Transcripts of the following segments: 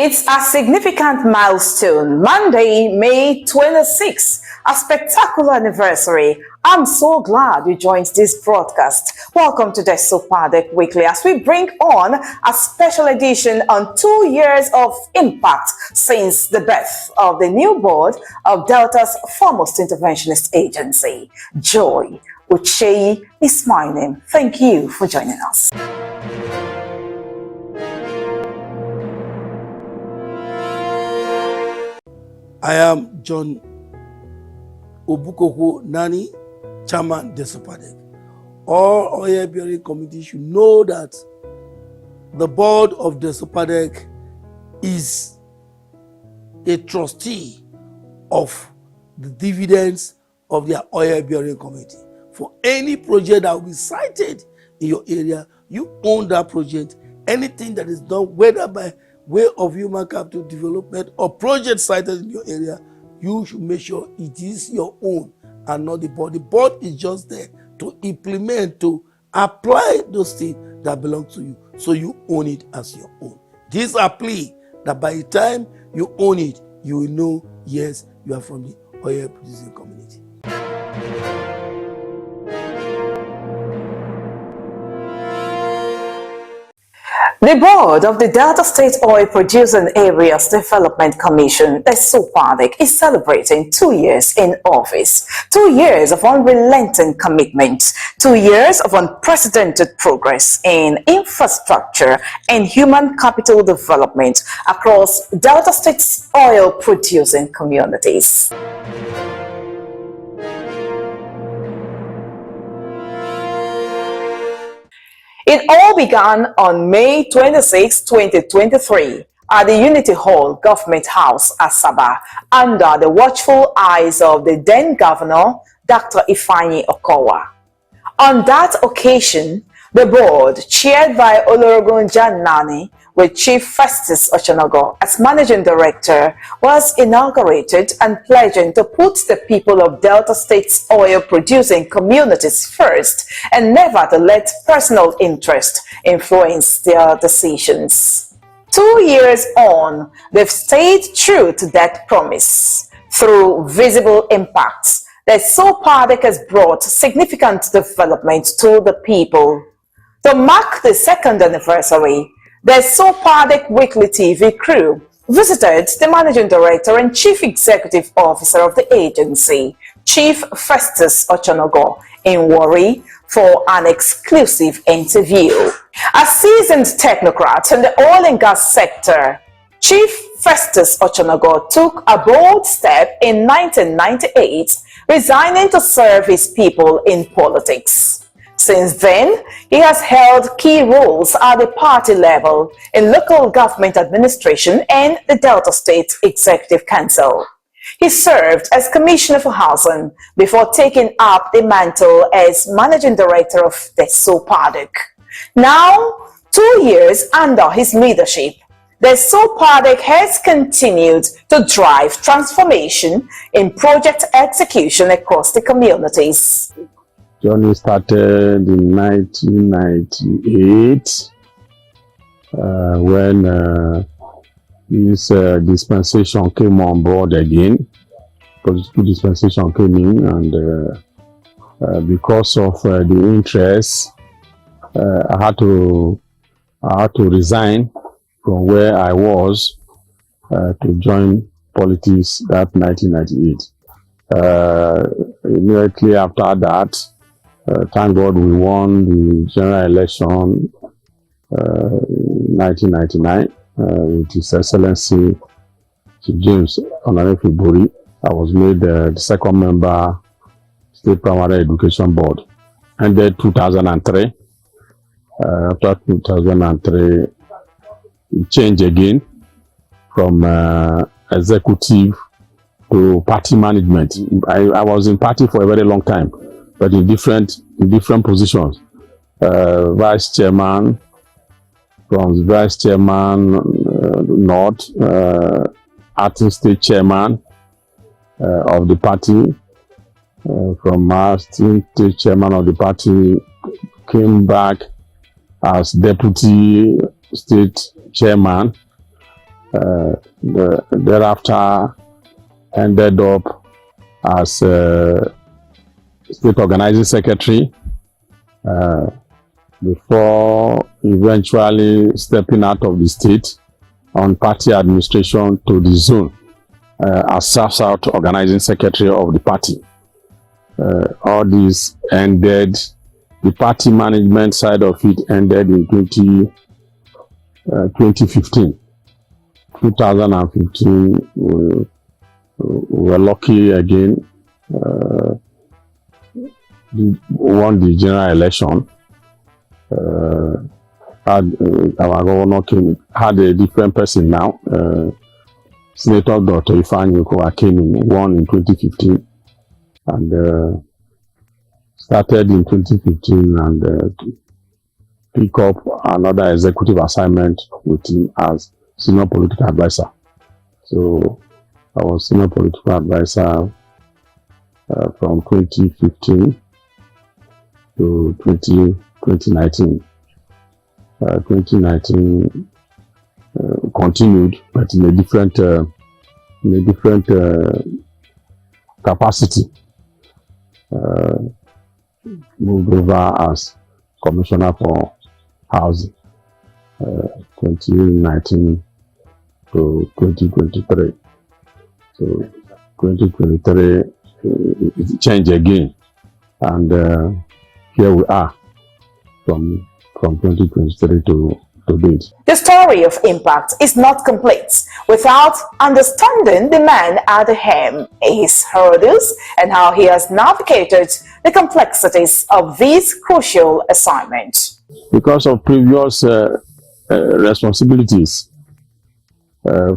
It's a significant milestone. Monday, May 26th, a spectacular anniversary. I'm so glad you joined this broadcast. Welcome to the DESOPADEC Weekly as we bring on a special edition on 2 years of impact since the birth of the new board of Delta's foremost interventionist agency. Joy Ucheyi is my name. Thank you for joining us. I am John Nani, Chairman DESOPADEC. All oil-bearing committees should know that the board of DESOPADEC is a trustee of the dividends of their oil-bearing committee. For any project that will be cited in your area, you own that project. Anything that is done, whether by way of human capital development or project cited in your area, you should make sure it is your own and not the board. The board is just there to implement, to apply those things that belong to you, so you own it as your own. This is a plea that by the time you own it, you will know, yes, you are from the oil producing community. The board of the Delta State Oil Producing Areas Development Commission, DESOPADEC, is celebrating 2 years in office. 2 years of unrelenting commitment, 2 years of unprecedented progress in infrastructure and human capital development across Delta State's oil producing communities. It all began on May 26, 2023 at the Unity Hall Government House, Asaba, under the watchful eyes of the then Governor, Dr. Ifeanyi Okowa. On that occasion, the board, chaired by Olorogun John Nani, with Chief Festus Ochonogor as Managing Director, was inaugurated and pledging to put the people of Delta State's oil-producing communities first and never to let personal interest influence their decisions. 2 years on, they've stayed true to that promise. Through visible impacts, the DESOPADEC has brought significant development to the people. To mark the second anniversary, the DESOPADEC Weekly TV crew visited the Managing Director and Chief Executive Officer of the agency, Chief Festus Ochonogor, in M.O.R.E for an exclusive interview. A seasoned technocrat in the oil and gas sector, Chief Festus Ochonogor took a bold step in 1998, resigning to serve his people in politics. Since then, he has held key roles at the party level in local government administration and the Delta State Executive Council. He served as Commissioner for Housing before taking up the mantle as Managing Director of the DESOPADEC. Now, 2 years under his leadership, the DESOPADEC has continued to drive transformation in project execution across the communities. Journey started in 1998 when this dispensation came on board again. Political dispensation came in, and because of the interest, I had to resign from where I was to join politics that 1998. Immediately after that, thank God we won the general election in 1999 with His Excellency Chief James Oborevwori. I was made the second member State Primary Education Board. And then 2003, after 2003, it changed again from executive to party management. I was in party for a very long time, but in different positions. Vice chairman, from vice chairman North, acting state chairman of the party. From acting state chairman of the party, came back as deputy state chairman Thereafter ended up as state organizing secretary before eventually stepping out of the state on party administration to the zone as South organizing secretary of the party. All this ended, the party management side of it ended in 2015. 2015, we were lucky again, won the general election. Our governor had a different person now. Senator Dr. Ifeanyi came in, won in 2015, and started in 2015 and pick up another executive assignment with him as senior political advisor. So I was senior political advisor from 2015 to 2019. 2019 continued, but in a different capacity. Moved over as commissioner for housing, 2019 to 2023. So 2023 it changed again, and here we are from 2023 to date. The story of impact is not complete without understanding the man at the helm, his hurdles, and how he has navigated the complexities of this crucial assignment. Because of previous responsibilities,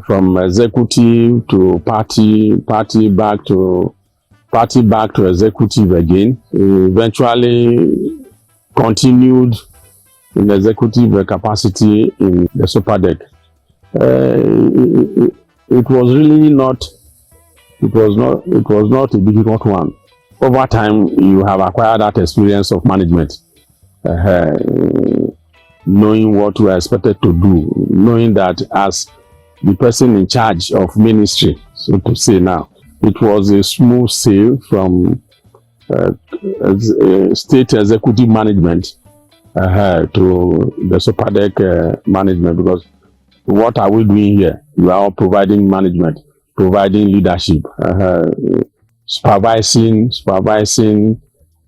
from executive to party back to executive again, eventually continued in executive capacity in DESOPADEC. It was really not a difficult one. Over time, you have acquired that experience of management, knowing what you are expected to do, knowing that as the person in charge of ministry, so to say now, it was a smooth sail from state executive management to the DESOPADEC management, because what are we doing here? We are all providing management, providing leadership, supervising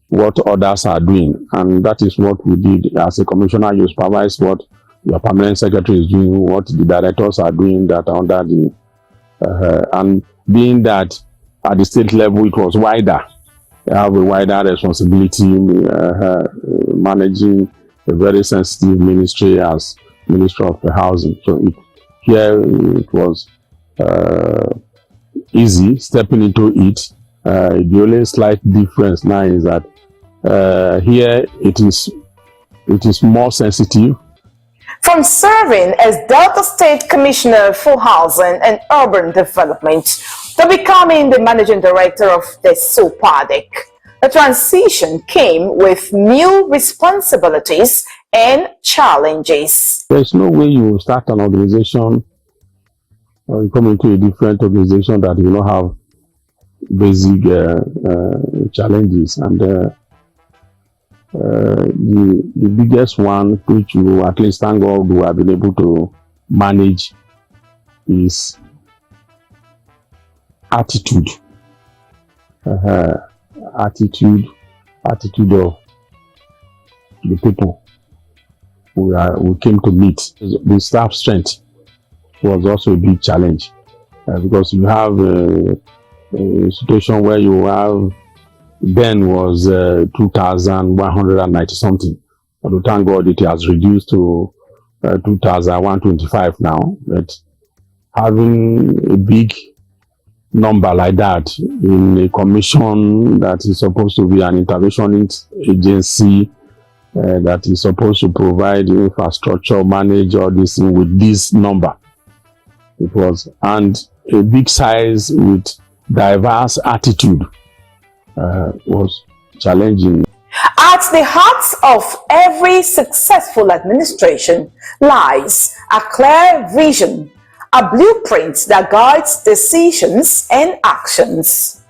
what others are doing, and that is what we did as a commissioner. You supervise what your permanent secretary is doing, what the directors are doing that are under the and being that at the state level it was wider. You have a wider responsibility managing a very sensitive ministry as Minister of Housing. So here it was easy stepping into it. The only slight difference now is that here it is more sensitive. From serving as Delta State Commissioner for Housing and Urban Development to becoming the Managing Director of DESOPADEC, the transition came with new responsibilities and challenges. There's no way you start an organization or you come into a different organization that you don't have basic challenges, and the biggest one, which you at least thank God we have been able to manage, is attitude. Attitude of the people we came to meet. The staff strength was also a big challenge, because you have a situation where you have then was 2,190 something. But thank God it has reduced to 2,125 now. But having a big number like that in a commission that is supposed to be an intervention agency that is supposed to provide infrastructure, manage all this thing with this number, it was, and a big size with diverse attitude was challenging. At the heart of every successful administration lies a clear vision, a blueprint that guides decisions and actions.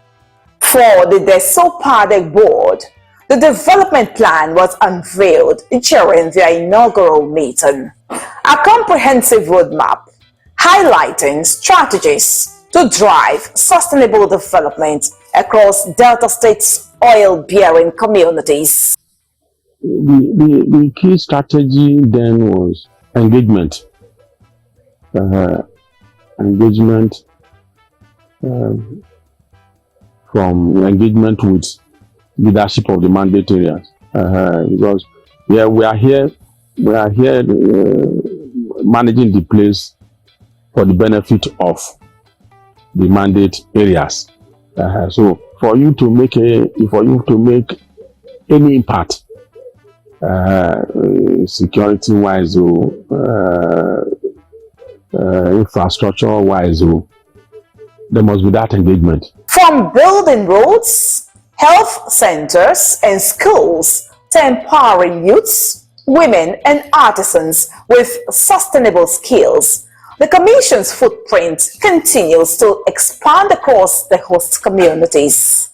For the DESOPADEC Board, the development plan was unveiled during their inaugural meeting, a comprehensive roadmap highlighting strategies to drive sustainable development across Delta State's oil-bearing communities. The key strategy then was engagement. From engagement with leadership of the mandate areas, because we are here managing the place for the benefit of the mandate areas. So for you to make any impact, security wise or infrastructure wise, there must be that engagement. From building roads, health centers, and schools to empowering youths, women, and artisans with sustainable skills, the Commission's footprint continues to expand across the host communities.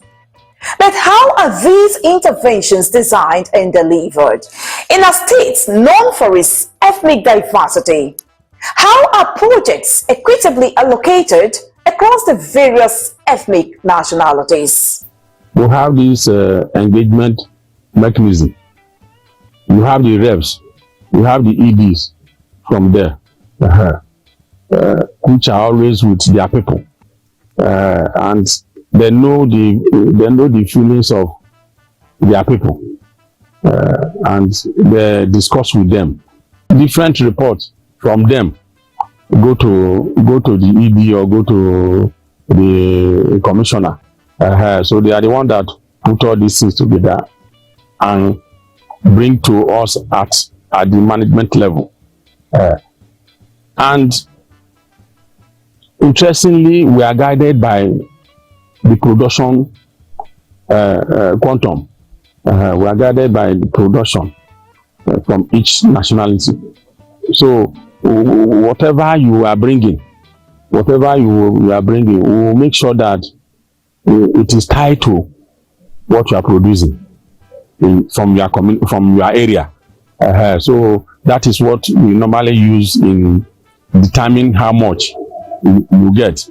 But how are these interventions designed and delivered? In a state known for its ethnic diversity, how are projects equitably allocated across the various ethnic nationalities? You have this engagement mechanism. You have the reps, you have the EDs from there, which are always with their people, and they know the feelings of their people, and they discuss with them. Different reports from them go to the ED or go to the commissioner. So they are the one that put all these things together and bring to us at the management level. And interestingly, we are guided by the production quantum. We are guided by the production from each nationality. So whatever you are bringing, we will make sure that it is tied to what you are producing from your area. So that is what we normally use in determining how much you get.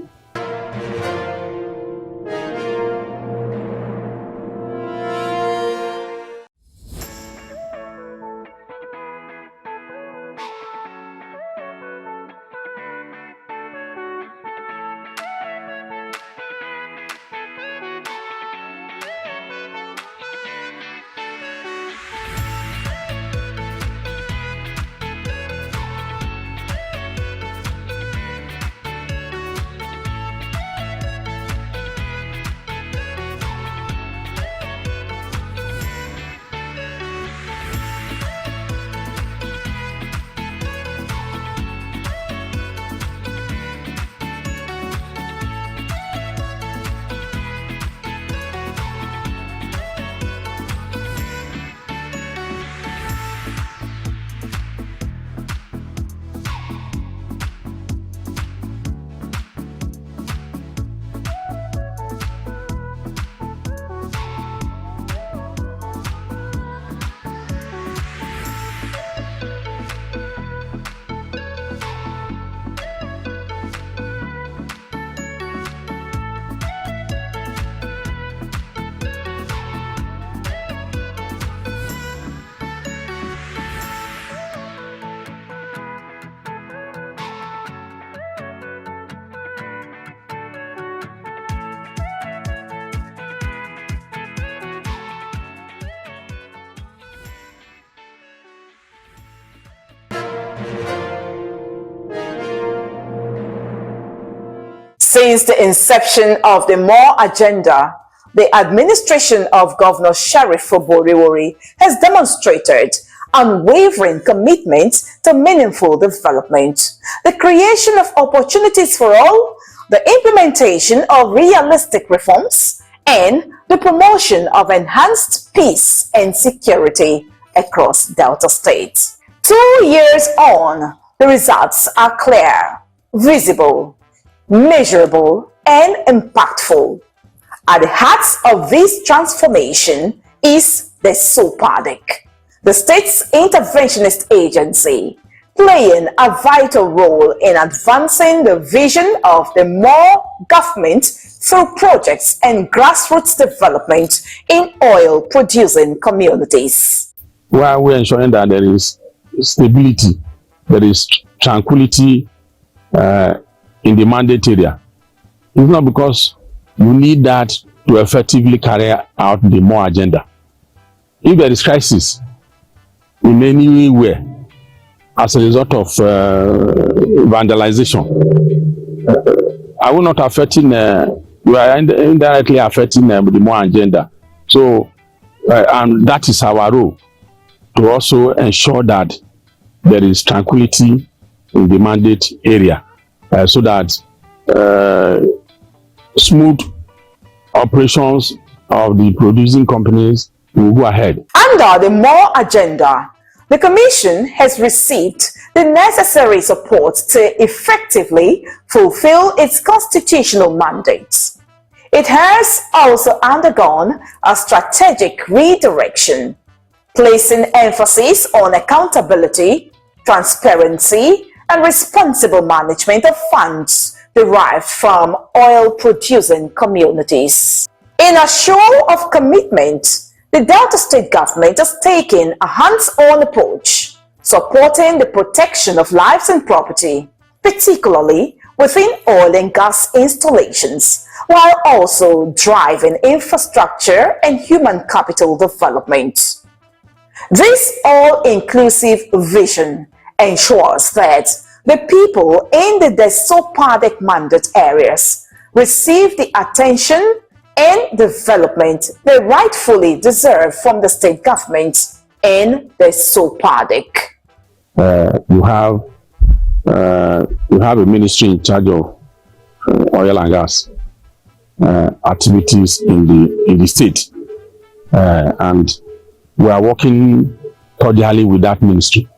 Since the inception of the M.O.R.E agenda, the administration of Governor Sheriff Oborevwori has demonstrated unwavering commitment to meaningful development, the creation of opportunities for all, the implementation of realistic reforms, and the promotion of enhanced peace and security across Delta State. 2 years on, the results are clear. visible, measurable, and impactful. At the heart of this transformation is the DESOPADEC, the state's interventionist agency, playing a vital role in advancing the vision of the M.O.R.E government through projects and grassroots development in oil-producing communities. While we're ensuring that there is stability, there is tranquility in the mandate area, it's not because you need that to effectively carry out the M.O.R.E agenda. If there is crisis in anywhere as a result of vandalization, I will not affecting. We are indirectly affecting the M.O.R.E agenda. So, and that is our role, to also ensure that there is tranquility in the mandate area, so that smooth operations of the producing companies will go ahead. Under the M.O.R.E agenda, the Commission has received the necessary support to effectively fulfill its constitutional mandates. It has also undergone a strategic redirection, placing emphasis on accountability, transparency, and responsible management of funds derived from oil-producing communities. In a show of commitment, the Delta State government has taken a hands-on approach, supporting the protection of lives and property, particularly within oil and gas installations, while also driving infrastructure and human capital development. This all-inclusive vision ensures that the people in the DESOPADEC mandate areas receive the attention and development they rightfully deserve from the state government and the DESOPADEC. You have a ministry in charge of oil and gas activities in the state, and we are working cordially with that ministry.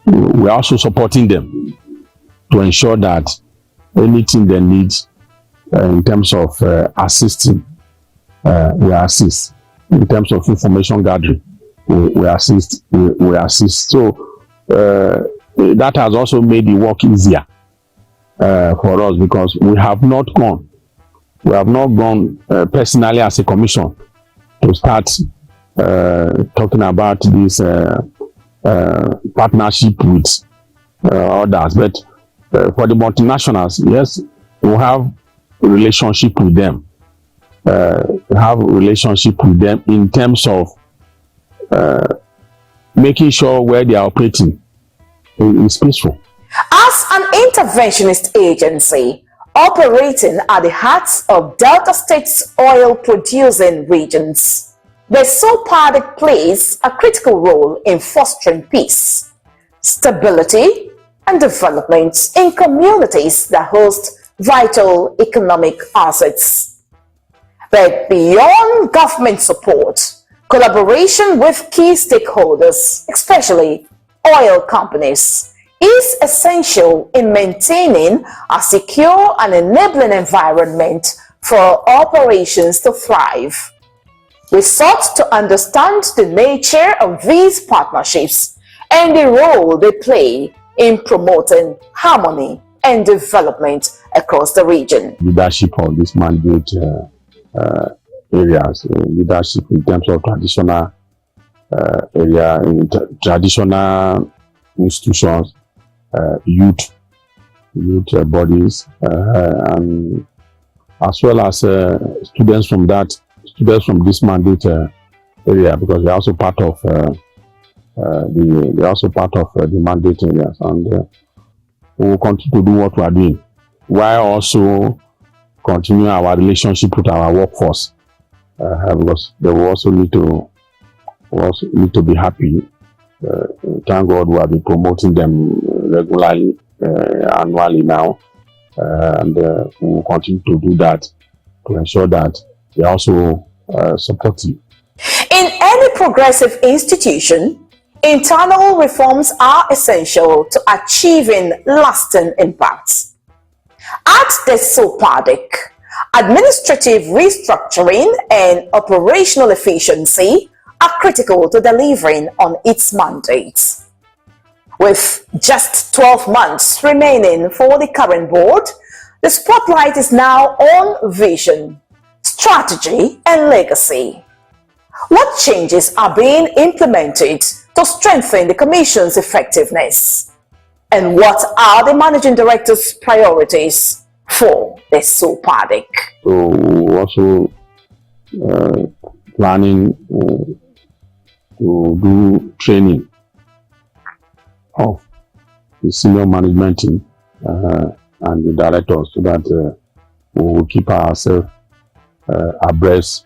We are also supporting them to ensure that anything they need in terms of assisting, we assist. In terms of information gathering, we assist. We assist. So that has also made the work easier for us, because we have not gone personally as a commission to start talking about this partnership with others. But for the multinationals, yes, we have a relationship with them. In terms of making sure where they are operating is peaceful. As an interventionist agency operating at the heart of Delta State's oil-producing regions, the DESOPADEC plays a critical role in fostering peace, stability, and development in communities that host vital economic assets. But beyond government support, collaboration with key stakeholders, especially oil companies, is essential in maintaining a secure and enabling environment for operations to thrive. We sought to understand the nature of these partnerships and the role they play in promoting harmony and development across the region. Leadership of this mandate areas, leadership in terms of traditional area, in traditional institutions, youth bodies, and as well as students from this mandate area, because they're also part of the mandate areas, and we will continue to do what we are doing, while also continue our relationship with our workforce, because they will also need to be happy. Thank God we have been promoting them regularly, annually now, and we will continue to do that to ensure that they are also supportive. In any progressive institution, internal reforms are essential to achieving lasting impacts. At DESOPADEC, administrative restructuring and operational efficiency are critical to delivering on its mandates. With just 12 months remaining for the current board, the spotlight is now on vision, strategy, and legacy. What changes are being implemented to strengthen the Commission's effectiveness? And what are the Managing Director's priorities for the DESOPADEC? So we're also planning to do training of the senior management team and the directors, so that we will keep ourselves abreast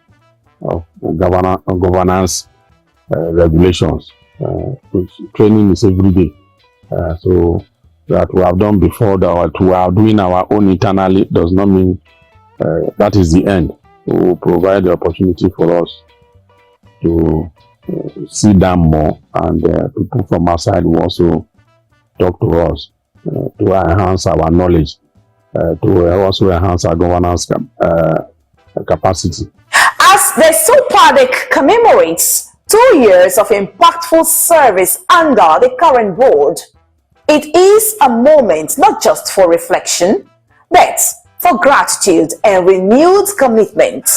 of governance regulations. Training is every day. So that we have done before, that we are doing our own internally does not mean that is the end. We will provide the opportunity for us to see them more, and people from outside will also talk to us to enhance our knowledge, to also enhance our governance capacity. As the DESOPADEC commemorates 2 years of impactful service under the current board, it is a moment not just for reflection, but for gratitude and renewed commitment.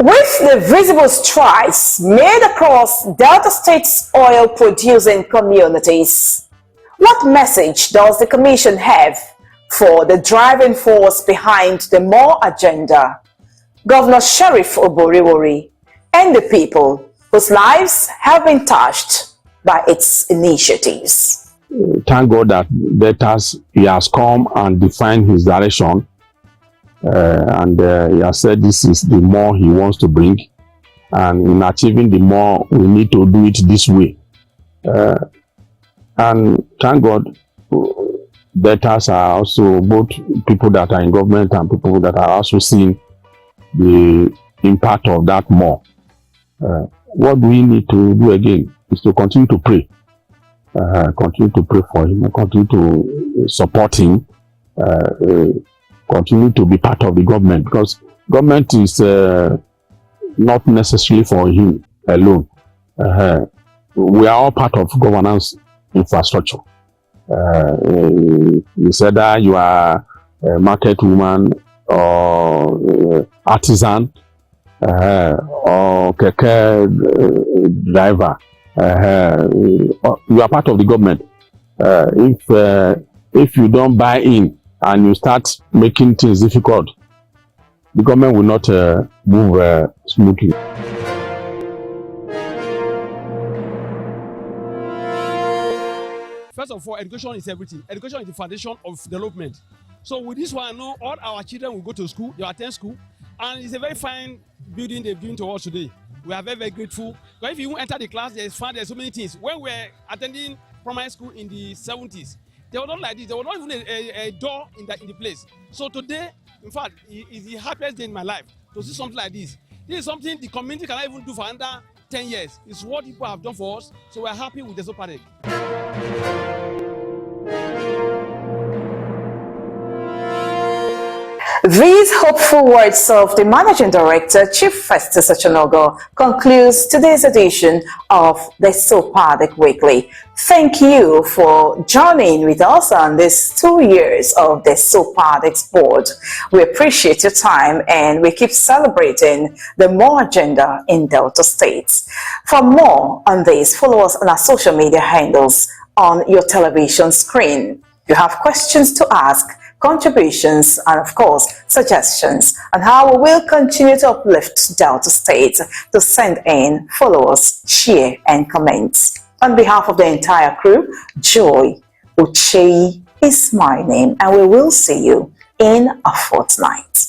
With the visible strides made across Delta State's oil-producing communities, what message does the Commission have for the driving force behind the M.O.R.E agenda, Governor Sheriff Oborevwori, and the people whose lives have been touched by its initiatives? Thank God that he has come and defined his direction, and he has said this is the more he wants to bring, and in achieving the more we need to do it this way. And thank God debtors are also both people that are in government and people that are also seeing the impact of that more. What we need to do again is to continue to pray. Continue to pray for him, continue to support him, continue to be part of the government, because government is not necessarily for him alone. We are all part of governance infrastructure. You said that you are a market woman or artisan or keke driver. You are part of the government. If you don't buy in and you start making things difficult, the government will not move smoothly. First of all, education is everything. Education is the foundation of development. So with this one, I know all our children will go to school, they will attend school, and it's a very fine building they've given to us today. We are very, very grateful. But if you enter the class, there's so many things. When we were attending primary school in the 70s, they were not like this. There was not even a door in the place. So today, in fact, is the happiest day in my life to see something like this. This is something the community cannot even do for under 10 years. It's what people have done for us. So we're happy with DESOPADEC. These hopeful words of the Managing Director, Chief Festus Ochonogor, concludes today's edition of the DESOPADEC Weekly. Thank you for joining with us on these 2 years of the DESOPADEC Board. We appreciate your time and we keep celebrating the M.O.R.E agenda in Delta State. For more on this, follow us on our social media handles on your television screen. If you have questions to ask, contributions, and of course suggestions on how we will continue to uplift Delta State, to send in, follow us, share and comment. On behalf of the entire crew, Joy Uche is my name, and we will see you in a fortnight.